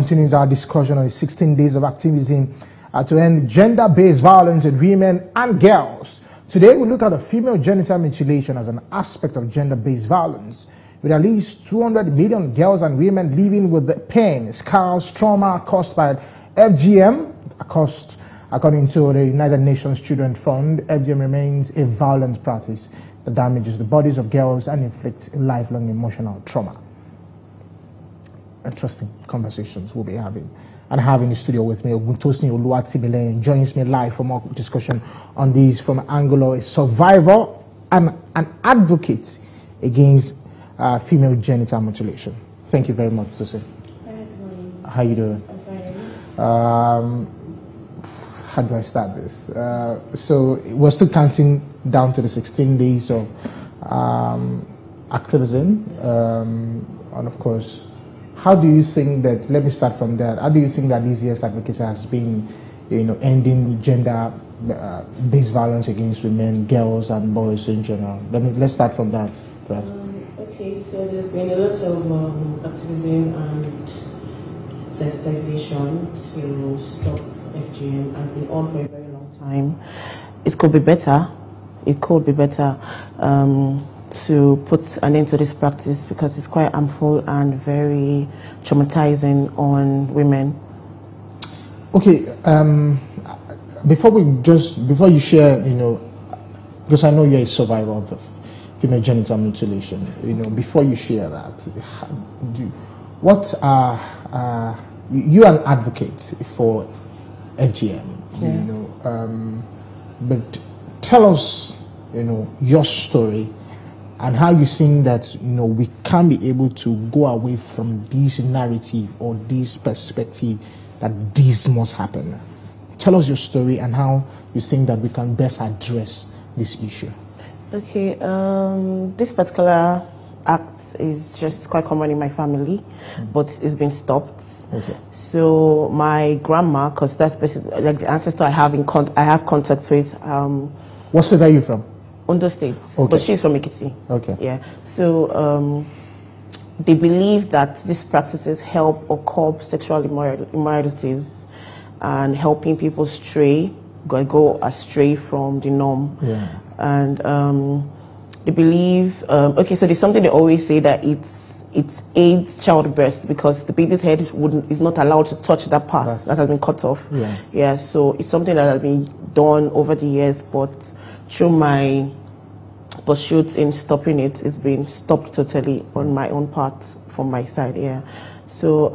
Continuing our discussion on the 16 days of activism to end gender-based violence in women and girls. Today we look at the female genital mutilation as an aspect of gender-based violence, with at least 200 million girls and women living with the pain, scars, trauma caused by FGM. According to the United Nations Children's Fund, FGM remains a violent practice that damages the bodies of girls and inflicts lifelong emotional trauma. Interesting conversations we'll be having. And having in the studio with me, Oguntosin Oluwatibile joins me live for more discussion on this from Angola, a survivor and an advocate against female genital mutilation. Thank you very much, Tosin. Hi, good morning. How you doing? I'm fine. How do I start this? So we're still counting down to the 16 days of activism, and of course, how do you think that, let me start from that, how do you think that this year's advocacy has been, ending gender-based violence against women, girls, and boys in general? Let's start from that first. Okay, so there's been a lot of activism and sensitization to stop FGM. Has been on for a very long time. It could be better. It could be better to put an end to this practice because it's quite harmful and very traumatizing on women. Okay, before you share, because I know you're a survivor of female genital mutilation, before you share that, what are you an advocate for FGM, but tell us, your story and how you think that, we can be able to go away from this narrative or this perspective that this must happen. Tell us your story and how you think that we can best address this issue. Okay, this particular act is just quite common in my family, but it's been stopped. Okay. So my grandma, because that's basically like the ancestor I have contact with. What state are you from? Ondo State, okay. But she's from Ekiti. Okay. Yeah. So they believe that these practices help or curb sexual immoralities and helping people go astray from the norm. Yeah. And they believe, okay, so there's something they always say that it aids childbirth because the baby's head is not allowed to touch that part that has been cut off. Yeah. Yeah, so it's something that has been done over the years, but through my pursuit in stopping it, it's been stopped totally on my own part from my side, yeah. So,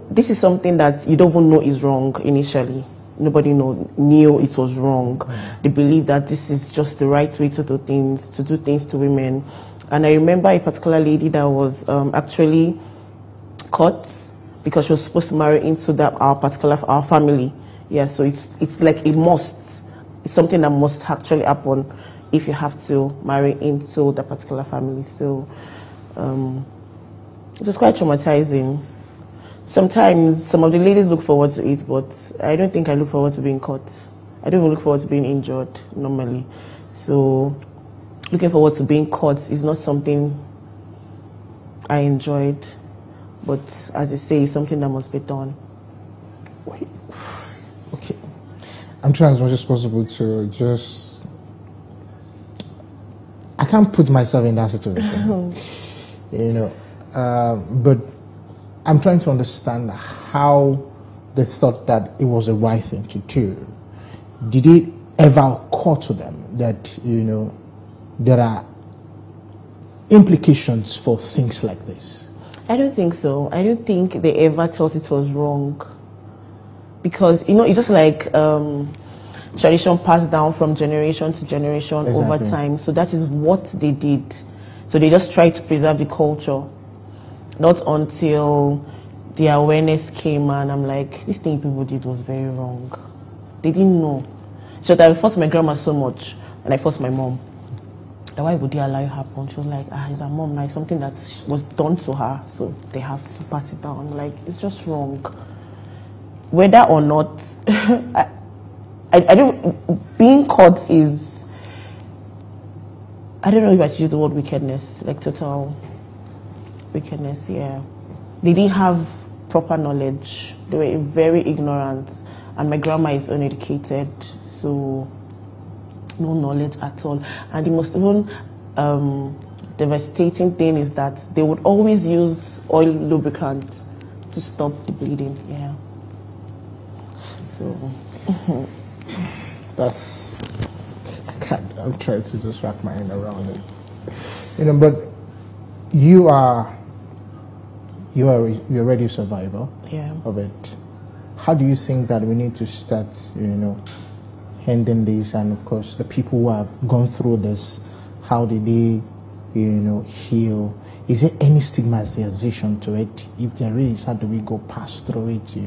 this is something that you don't even know is wrong initially. Nobody knew it was wrong. They believe that this is just the right way to do things to women. And I remember a particular lady that was actually caught because she was supposed to marry into our family. Yeah, so it's like a must. It's something that must actually happen if you have to marry into the particular family. So it was quite traumatizing. Sometimes some of the ladies look forward to it, but I don't think I look forward to being caught. I don't even look forward to being injured normally. So looking forward to being caught is not something I enjoyed, but as I say, it's something that must be done. Wait. Okay. I'm trying as much as possible to just... I can't put myself in that situation, but I'm trying to understand how they thought that it was the right thing to do. Did it ever occur to them that, there are implications for things like this? I don't think so. I don't think they ever thought it was wrong. Because, it's just like tradition passed down from generation to generation over time. So that is what they did. So they just tried to preserve the culture. Not until the awareness came and I'm like, this thing people did was very wrong. They didn't know. So I forced my grandma so much and I forced my mom. Why would they allow it happen? She was like, it's her mom, like something that was done to her, so they have to pass it down. Like, it's just wrong. Whether or not, I don't, being caught is, I don't know if I should use the word wickedness, like total wickedness, yeah. they didn't have proper knowledge. They were very ignorant, and my grandma is uneducated, so no knowledge at all. And the most even devastating thing is that they would always use oil lubricant to stop the bleeding. Yeah. So that's, I'm trying to just wrap my head around it. But you're already a survivor of it. How do you think that we need to start, ending this? And of course, the people who have gone through this, how did they, heal? Is there any stigmatization to it? If there is, how do we go past through it?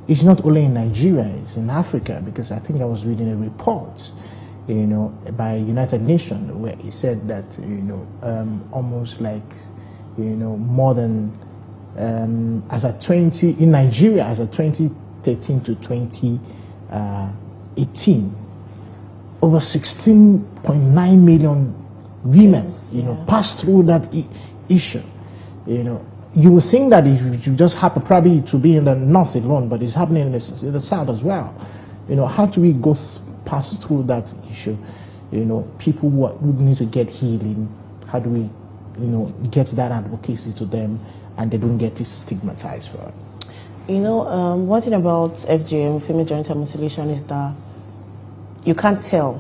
It's not only in Nigeria; it's in Africa. Because I think I was reading a report, by United Nations, where it said that almost like more than as a 20 in Nigeria as a 2013 to 2018, over 16.9 million women passed through that issue. You would think that if you just happen probably to be in the north alone, but it's happening in the south as well. How do we go pass through that issue? People who need to get healing, how do we get that advocacy to them, and they don't get stigmatized for it? One thing about FGM, female genital mutilation, is that you can't tell.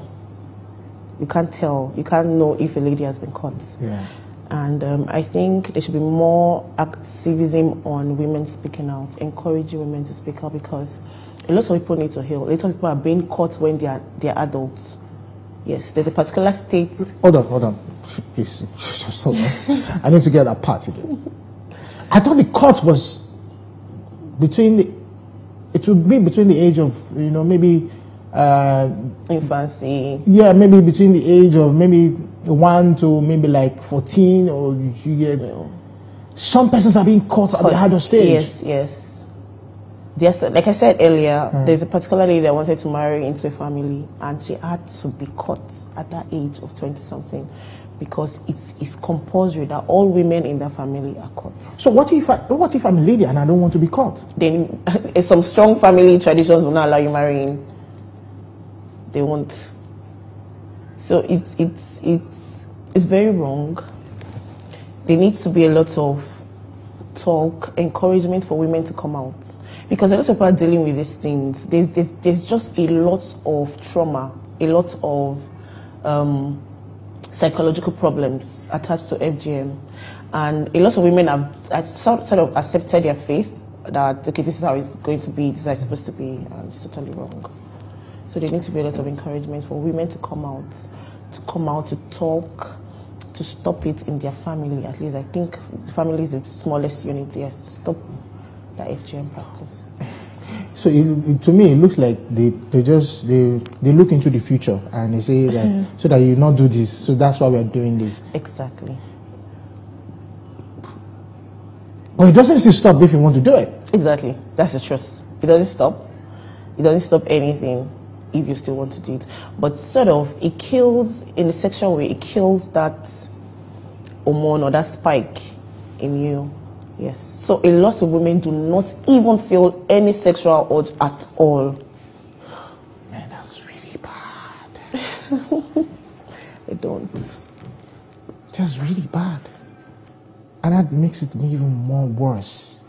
You can't know if a lady has been caught. Yeah. And I think there should be more activism on women speaking out, encouraging women to speak out, because a lot of people need to heal. A lot of people are being caught when they're adults. Yes, there's a particular state. Hold on. Please, just hold on. I need to get that part again. I thought the court was it would be between the age of, maybe infancy. Yeah, maybe between the age of maybe 1 to maybe like 14, or you get some persons are being caught at the adult stage. Yes. Like I said earlier, there's a particular lady that wanted to marry into a family, and she had to be caught at that age of 20-something, because it's compulsory that all women in that family are caught. So what if I'm a lady and I don't want to be caught? Then some strong family traditions will not allow you marrying. They won't. So it's very wrong. There needs to be a lot of talk, encouragement for women to come out, because a lot of people are dealing with these things. There's just a lot of trauma, a lot of psychological problems attached to FGM, and a lot of women have sort of accepted their faith that, okay, this is how it's going to be, this is how it's supposed to be, and it's totally wrong. So there needs to be a lot of encouragement for women to come out, to talk, to stop it in their family. At least I think the family is the smallest unit here. Stop the FGM practice. So to me, it looks like they look into the future and they say that so that you not do this. So that's why we are doing this. Exactly. But it doesn't stop if you want to do it. Exactly. That's the truth. It doesn't stop. It doesn't stop anything if you still want to do it. But sort of, it kills, in a sexual way, it kills that hormone or that spike in you. Yes. So a lot of women do not even feel any sexual urge at all. Man, that's really bad. They don't. That's really bad. And that makes it even more worse.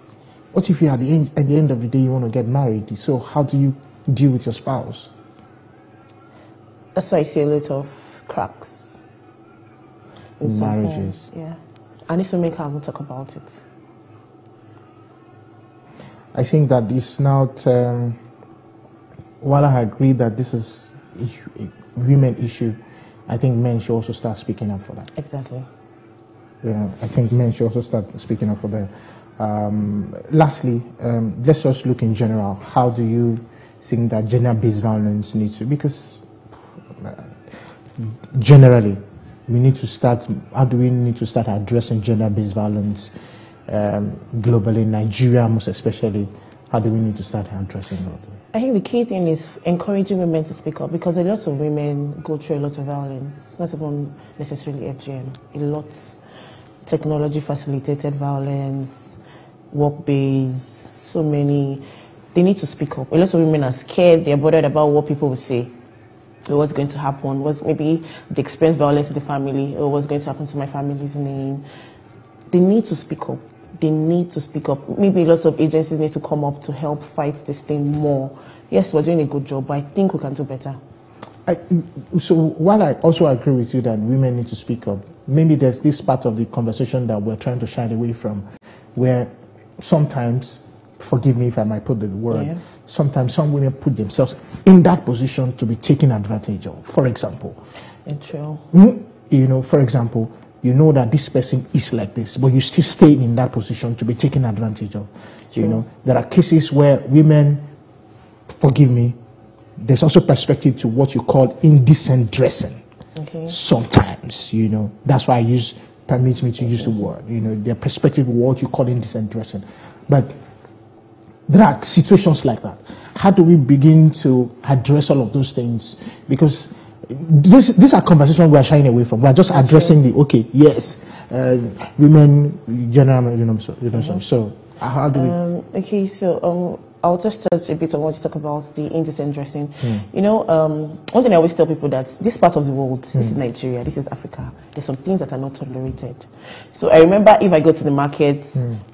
What if you at the end of the day you want to get married? So how do you deal with your spouse? That's why I see a lot of cracks in marriages. Yeah. And this will make her talk about it. I think that it's not, while I agree that this is a women issue, I think men should also start speaking up for that. Exactly. Yeah, I think men should also start speaking up for that. Lastly, let's just look in general. How do you think that gender-based violence needs to, because generally, we need to start, how do we need to start addressing gender-based violence globally, Nigeria most especially? How do we need to start addressing that? I think the key thing is encouraging women to speak up, because a lot of women go through a lot of violence, not even necessarily FGM, a lot technology facilitated violence, work-based, so many. They need to speak up. A lot of women are scared. They're bothered about what people will say, or what's going to happen, what's maybe they experience violence in the family, or what's going to happen to my family's name. They need to speak up. They need to speak up. Maybe lots of agencies need to come up to help fight this thing more. Yes, we're doing a good job, but I think we can do better. So while I also agree with you that women need to speak up, maybe there's this part of the conversation that we're trying to shy away from, where sometimes, forgive me if I might put the word, sometimes some women put themselves in that position to be taken advantage of. For example, true. You know, for example, you know that this person is like this, but you still stay in that position to be taken advantage of. True. You know, there are cases where women, forgive me, there's also perspective to what you call indecent dressing. Okay. Sometimes, you know, that's why permits me to use the word, you know, the perspective of what you call indecent dressing. But there are situations like that. How do we begin to address all of those things? Because these are conversations we are shying away from. We are just addressing the, okay, yes, women, general, so how do we? Okay, so I'll just touch a bit on what you talk about, the indecent dressing. You know, one thing I always tell people that this part of the world, this is Nigeria, this is Africa, there's some things that are not tolerated. So I remember if I go to the market,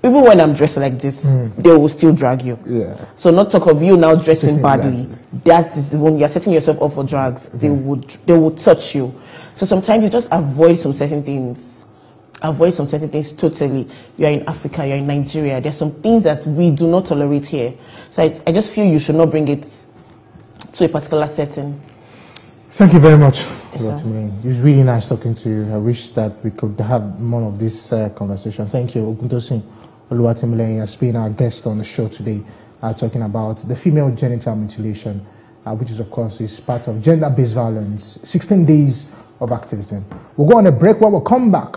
even when I'm dressed like this, they will still drag you. Yeah. So not talk of you now dressing badly. That is when you're setting yourself up for drugs, they would touch you. So sometimes you just avoid some certain things. Avoid some certain things totally. You are in Africa, you're in Nigeria. There's some things that we do not tolerate here. So I just feel you should not bring it to a particular setting. Thank you very much. Yes, it was really nice talking to you. I wish that we could have more of this conversation. Thank you. Oguntosin Oluwatimileye has been our guest on the show today, talking about the female genital mutilation, which is, of course, is part of gender-based violence, 16 days of activism. We'll go on a break. When we'll come back,